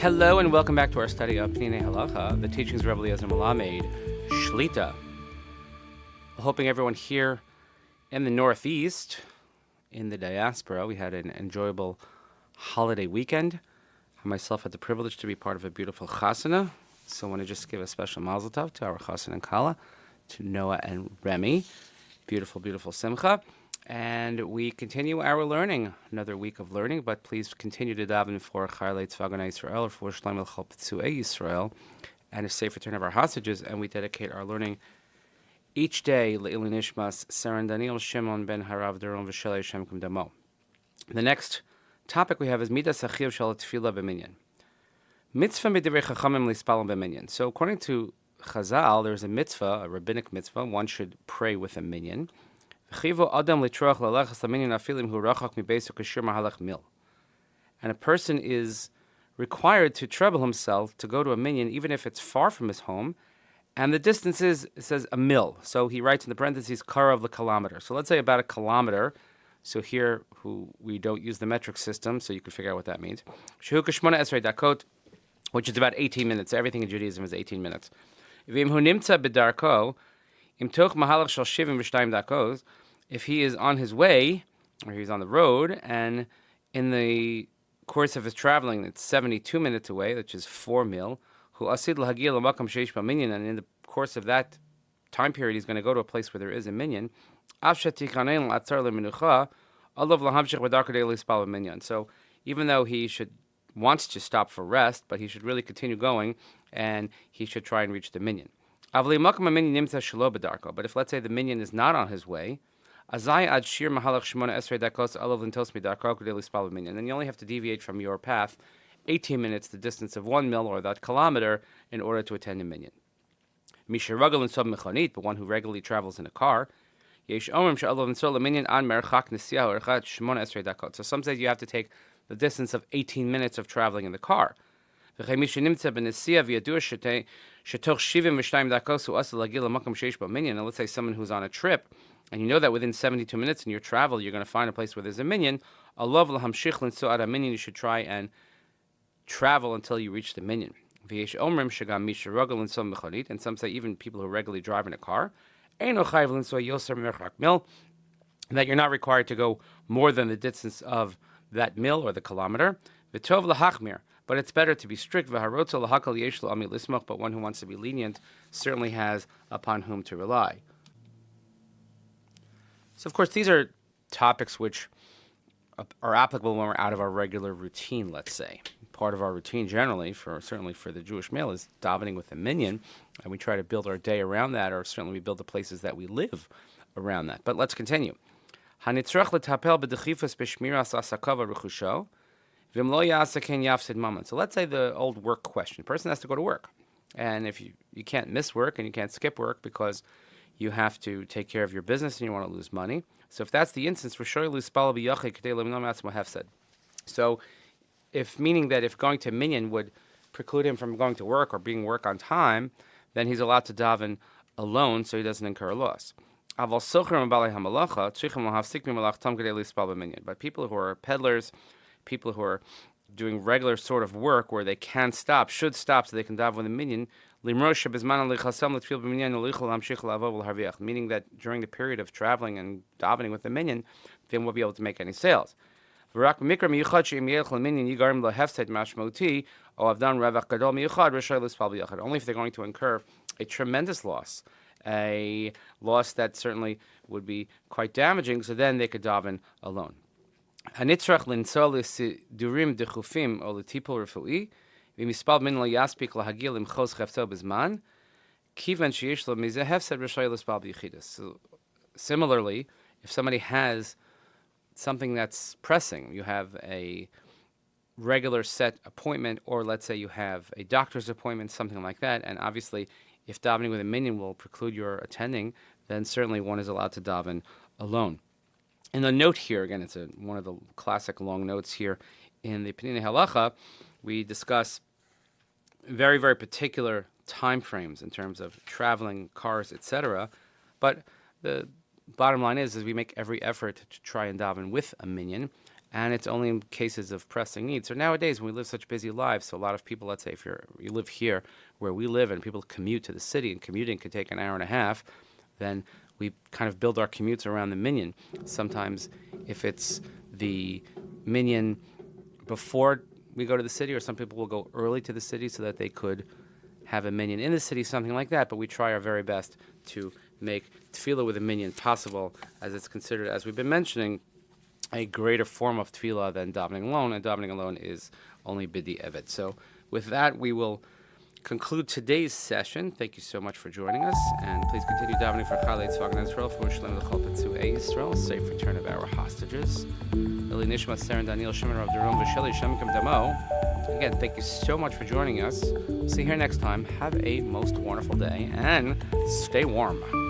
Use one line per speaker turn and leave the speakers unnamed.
Hello and welcome back to our study of Peninei Halacha, the teachings of Rabbi Eliezer Melamed, Shlita. Hoping everyone here in the Northeast, in the diaspora, we had an enjoyable holiday weekend. I myself had the privilege to be part of a beautiful chasana, so I want to just give a special mazel tov to our chasana and kala, to Noah and Remy. Beautiful, beautiful simcha. And we continue our learning, another week of learning, but please continue to daven for Charlei Tzvaganei Yisrael, or for Shloim El-Chol Ptzuei Yisrael, and a safe return of our hostages. And we dedicate our learning each day, Le'ilui Nishmas, Seren Daniel Shimon ben Harav Duron V'Shelei Shem Kum Damo. The next topic we have is Midas Achiv Shel Tefillah Minyan. Mitzvah Midivrei Chachamim Lispal Minyan. So according to Chazal, there's a mitzvah, a rabbinic mitzvah, one should pray with a minyan. And a person is required to trouble himself to go to a minyan, even if it's far from his home, and the distance is, it says, a mil. So he writes in the parentheses, kara of the kilometer. So let's say about a kilometer. So here, we don't use the metric system, so you can figure out what that means. Which is about 18 minutes. Everything in Judaism is 18 minutes. If he is on his way, or he's on the road, and in the course of his traveling, it's 72 minutes away, which is 4 mil, and in the course of that time period, he's going to go to a place where there is a minyan. So even though he wants to stop for rest, but he should really continue going, and he should try and reach the minyan. But if, let's say, the minyan is not on his way, then you only have to deviate from your path 18 minutes, the distance of 1 mil or that kilometer, in order to attend a minyan. But one who regularly travels in a car, so some say you have to take the distance of 18 minutes of traveling in the car. And let's say someone who's on a trip, and you know that within 72 minutes in your travel, you're going to find a place where there's a minyan. You should try and travel until you reach the minyan. And some say even people who regularly drive in a car, that you're not required to go more than the distance of that mil or the kilometer. But it's better to be strict. But one who wants to be lenient certainly has upon whom to rely. So, of course, these are topics which are applicable when we're out of our regular routine, let's say. Part of our routine generally, certainly for the Jewish male, is davening with a minyan, and we try to build our day around that, or certainly we build the places that we live around that. But let's continue. So let's say the old work question. A person has to go to work, and if you can't miss work and you can't skip work because you have to take care of your business and you want to lose money. So if that's the instance, so meaning that if going to minyan would preclude him from going to work or being work on time, then he's allowed to daven alone so he doesn't incur a loss. But people who are peddlers, people who are doing regular sort of work where they can stop, should stop so they can daven with a minyan, meaning that during the period of traveling and davening with the minyan, they won't be able to make any sales. Only if they're going to incur a tremendous loss, a loss that certainly would be quite damaging, so then they could daven alone. So similarly, if somebody has something that's pressing, you have a regular set appointment, or let's say you have a doctor's appointment, something like that, and obviously if davening with a minyan will preclude your attending, then certainly one is allowed to daven alone. And the note here, again, it's one of the classic long notes here in the Peninei Halacha, we discuss very, very particular time frames in terms of traveling, cars, etc. But the bottom line is we make every effort to try and daven with a minyan, and it's only in cases of pressing needs. So nowadays, when we live such busy lives, so a lot of people, let's say if you live here where we live and people commute to the city, and commuting can take an hour and a half, then we kind of build our commutes around the Minyan. Sometimes if it's the Minyan before we go to the city, or some people will go early to the city so that they could have a Minyan in the city, something like that, but we try our very best to make Tefillah with a Minyan possible, as it's considered, as we've been mentioning, a greater form of tefillah than davening alone, and davening alone is only bidi evet. So with that, we will conclude today's session. Thank you so much for joining us, and please continue davening for Chalei Tzvagan Israel, for Shalom L'chol Petzuei Israel, safe return of our hostages. Ili Nishmat, Saren, Daniel, Shimon, Rav Doron, V'Sheli, Shem Kim Damo. Again, thank you so much for joining us. See you here next time. Have a most wonderful day, and stay warm.